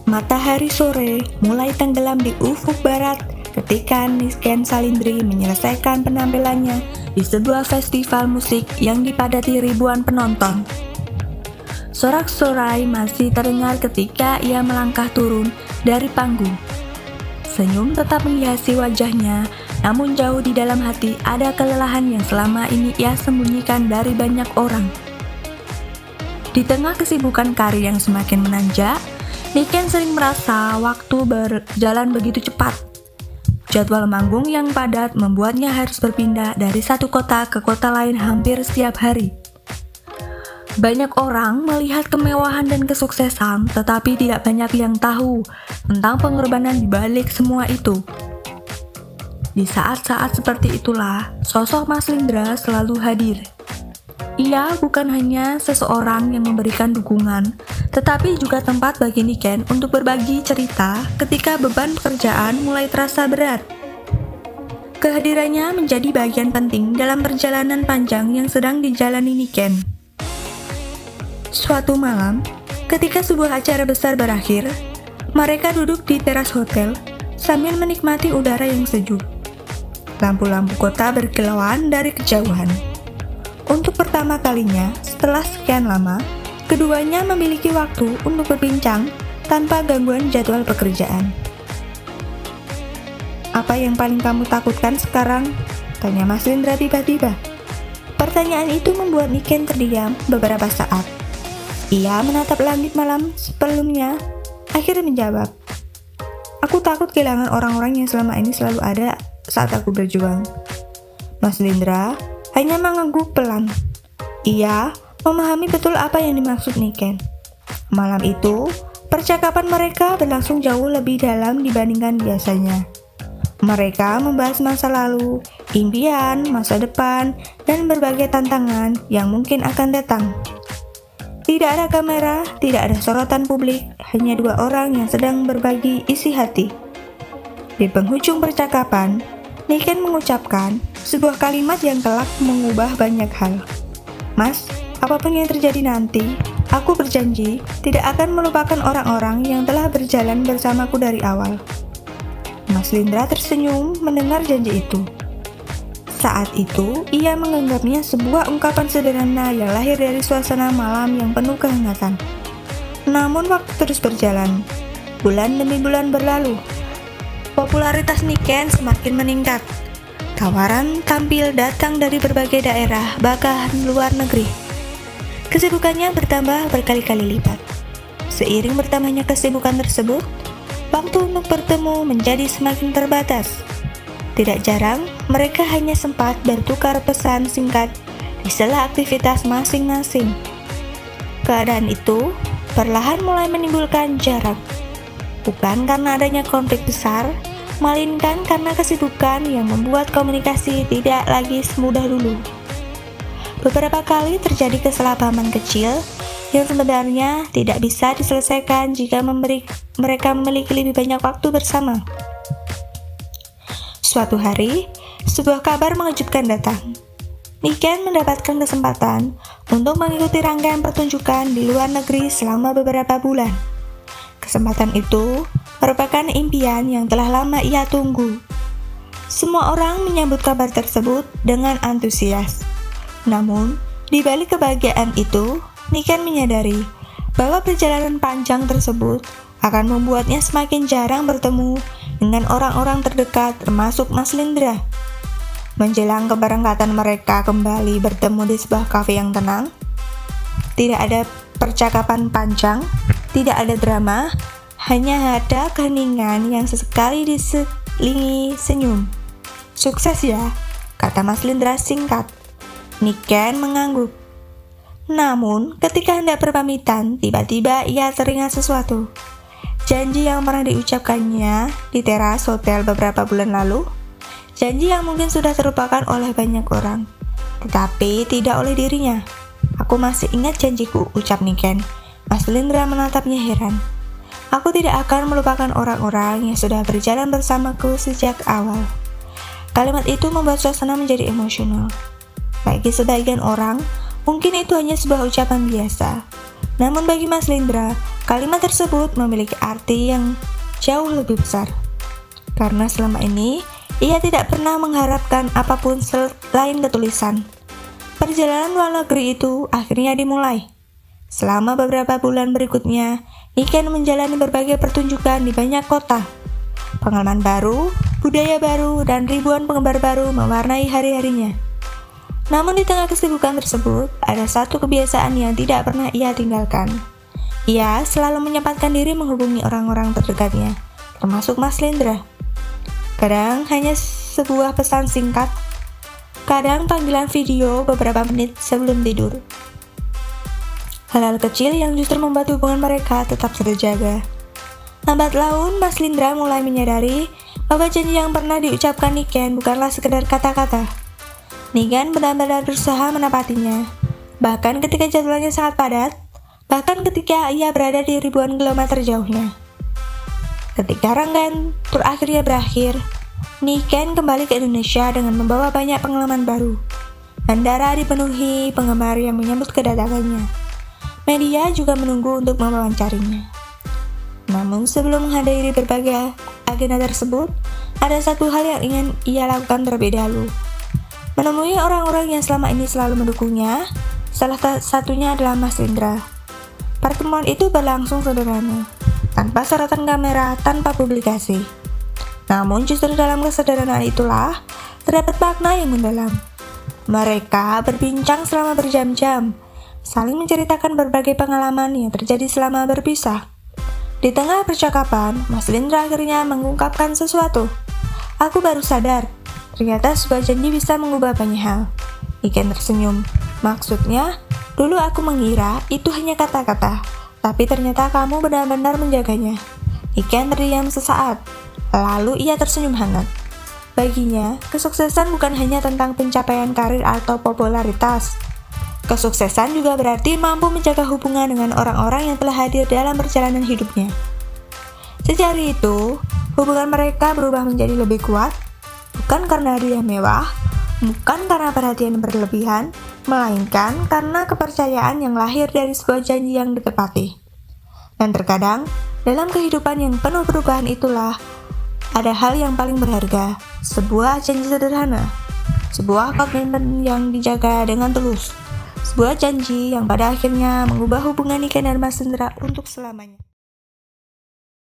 Matahari sore mulai tenggelam di ufuk barat ketika Niken Salindri menyelesaikan penampilannya di sebuah festival musik yang dipadati ribuan penonton. Sorak-sorai masih terdengar ketika ia melangkah turun dari panggung. Senyum tetap menghiasi wajahnya, namun jauh di dalam hati ada kelelahan yang selama ini ia sembunyikan dari banyak orang. Di tengah kesibukan karir yang semakin menanjak, Niken sering merasa waktu berjalan begitu cepat. Jadwal manggung yang padat membuatnya harus berpindah dari satu kota ke kota lain hampir setiap hari. Banyak orang melihat kemewahan dan kesuksesan, tetapi tidak banyak yang tahu tentang pengorbanan di balik semua itu. Di saat-saat seperti itulah, sosok Mas Lindra selalu hadir. Ia bukan hanya seseorang yang memberikan dukungan, tetapi juga tempat bagi Niken untuk berbagi cerita ketika beban pekerjaan mulai terasa berat. Kehadirannya menjadi bagian penting dalam perjalanan panjang yang sedang dijalani Niken. Suatu malam, ketika sebuah acara besar berakhir, mereka duduk di teras hotel sambil menikmati udara yang sejuk. Lampu-lampu kota berkilauan dari kejauhan. Untuk pertama kalinya setelah sekian lama, keduanya memiliki waktu untuk berbincang tanpa gangguan jadwal pekerjaan. "Apa yang paling kamu takutkan sekarang?" tanya Mas Lindra tiba-tiba. Pertanyaan itu membuat Niken terdiam beberapa saat. Ia menatap langit malam sebelumnya, akhirnya menjawab, "Aku takut kehilangan orang-orang yang selama ini selalu ada saat aku berjuang." Mas Lindra hanya mengangguk pelan. Ia memahami betul apa yang dimaksud Niken. Malam itu, percakapan mereka berlangsung jauh lebih dalam dibandingkan biasanya. Mereka membahas masa lalu, impian, masa depan, dan berbagai tantangan yang mungkin akan datang. Tidak ada kamera, tidak ada sorotan publik, hanya dua orang yang sedang berbagi isi hati. Di penghujung percakapan, Niken mengucapkan sebuah kalimat yang kelak mengubah banyak hal. "Mas, apapun yang terjadi nanti, aku berjanji tidak akan melupakan orang-orang yang telah berjalan bersamaku dari awal." Mas Lindra tersenyum mendengar janji itu. Saat itu, ia menganggapnya sebuah ungkapan sederhana yang lahir dari suasana malam yang penuh kehangatan. Namun waktu terus berjalan. Bulan demi bulan berlalu. Popularitas Niken semakin meningkat. Tawaran tampil datang dari berbagai daerah, bahkan luar negeri. Kesibukannya bertambah berkali-kali lipat. Seiring bertambahnya kesibukan tersebut, waktu untuk bertemu menjadi semakin terbatas. Tidak jarang, mereka hanya sempat bertukar pesan singkat di sela aktivitas masing-masing. Keadaan itu perlahan mulai menimbulkan jarak. Bukan karena adanya konflik besar, melainkan karena kesibukan yang membuat komunikasi tidak lagi semudah dulu. Beberapa kali terjadi kesalahpahaman kecil yang sebenarnya tidak bisa diselesaikan jika mereka memiliki lebih banyak waktu bersama. Suatu hari, sebuah kabar mengejutkan datang. Niken mendapatkan kesempatan untuk mengikuti rangkaian pertunjukan di luar negeri selama beberapa bulan. Kesempatan itu merupakan impian yang telah lama ia tunggu. Semua orang menyambut kabar tersebut dengan antusias. Namun, di balik kebahagiaan itu, Niken menyadari bahwa perjalanan panjang tersebut akan membuatnya semakin jarang bertemu dengan orang-orang terdekat termasuk Mas Lindra. Menjelang keberangkatan mereka kembali bertemu di sebuah kafe yang tenang, tidak ada percakapan panjang, tidak ada drama, hanya ada keheningan yang sesekali diselingi senyum. "Sukses ya," kata Mas Lindra singkat. Niken mengangguk. Namun, ketika hendak berpamitan, tiba-tiba ia teringat sesuatu. Janji yang pernah diucapkannya di teras hotel beberapa bulan lalu. Janji yang mungkin sudah terlupakan oleh banyak orang, tetapi tidak oleh dirinya. "Aku masih ingat janjiku," ucap Niken. Mas Lindra menatapnya heran. "Aku tidak akan melupakan orang-orang yang sudah berjalan bersamaku sejak awal." Kalimat itu membuat suasana menjadi emosional. Bagi sebagian orang, mungkin itu hanya sebuah ucapan biasa. Namun bagi Mas Lindra, kalimat tersebut memiliki arti yang jauh lebih besar. Karena selama ini, ia tidak pernah mengharapkan apapun selain ketulisan. Perjalanan luar negeri itu akhirnya dimulai. Selama beberapa bulan berikutnya, Niken menjalani berbagai pertunjukan di banyak kota. Pengalaman baru, budaya baru, dan ribuan penggemar baru mewarnai hari-harinya. Namun di tengah kesibukan tersebut, ada satu kebiasaan yang tidak pernah ia tinggalkan. Ia selalu menyempatkan diri menghubungi orang-orang terdekatnya, termasuk Mas Lindra. Kadang hanya sebuah pesan singkat, kadang panggilan video beberapa menit sebelum tidur. Hal-hal kecil yang justru membuat hubungan mereka tetap terjaga. Lambat laun, Mas Lindra mulai menyadari bahwa janji yang pernah diucapkan Niken bukanlah sekedar kata-kata. Niken benar-benar berusaha menepatinya, bahkan ketika jadwalnya sangat padat, bahkan ketika ia berada di ribuan kilometer jauhnya. Ketika rangkaian tur akhirnya berakhir, Niken kembali ke Indonesia dengan membawa banyak pengalaman baru. Bandara dipenuhi penggemar yang menyambut kedatangannya. Media juga menunggu untuk mewawancarinya. Namun sebelum menghadiri berbagai agenda tersebut, ada satu hal yang ingin ia lakukan terlebih dahulu. Menemui orang-orang yang selama ini selalu mendukungnya, salah satunya adalah Mas Lindra. Pertemuan itu berlangsung sederhana, tanpa sorotan kamera, tanpa publikasi. Namun justru dalam kesederhanaan itulah terdapat makna yang mendalam. Mereka berbincang selama berjam-jam, saling menceritakan berbagai pengalaman yang terjadi selama berpisah. Di tengah percakapan, Mas Lindra akhirnya mengungkapkan sesuatu. "Aku baru sadar, ternyata sebuah janji bisa mengubah banyak hal." Niken tersenyum. "Maksudnya, dulu aku mengira itu hanya kata-kata, tapi ternyata kamu benar-benar menjaganya." Niken terdiam sesaat, lalu ia tersenyum hangat. Baginya, kesuksesan bukan hanya tentang pencapaian karir atau popularitas. Kesuksesan juga berarti mampu menjaga hubungan dengan orang-orang yang telah hadir dalam perjalanan hidupnya. Sejak hari itu, hubungan mereka berubah menjadi lebih kuat, bukan karena hadiah mewah, bukan karena perhatian berlebihan, melainkan karena kepercayaan yang lahir dari sebuah janji yang ditepati. Dan terkadang, dalam kehidupan yang penuh perubahan itulah, ada hal yang paling berharga, sebuah janji sederhana, sebuah komitmen yang dijaga dengan tulus, sebuah janji yang pada akhirnya mengubah hubungan Niken dan Mas Lindra untuk selamanya.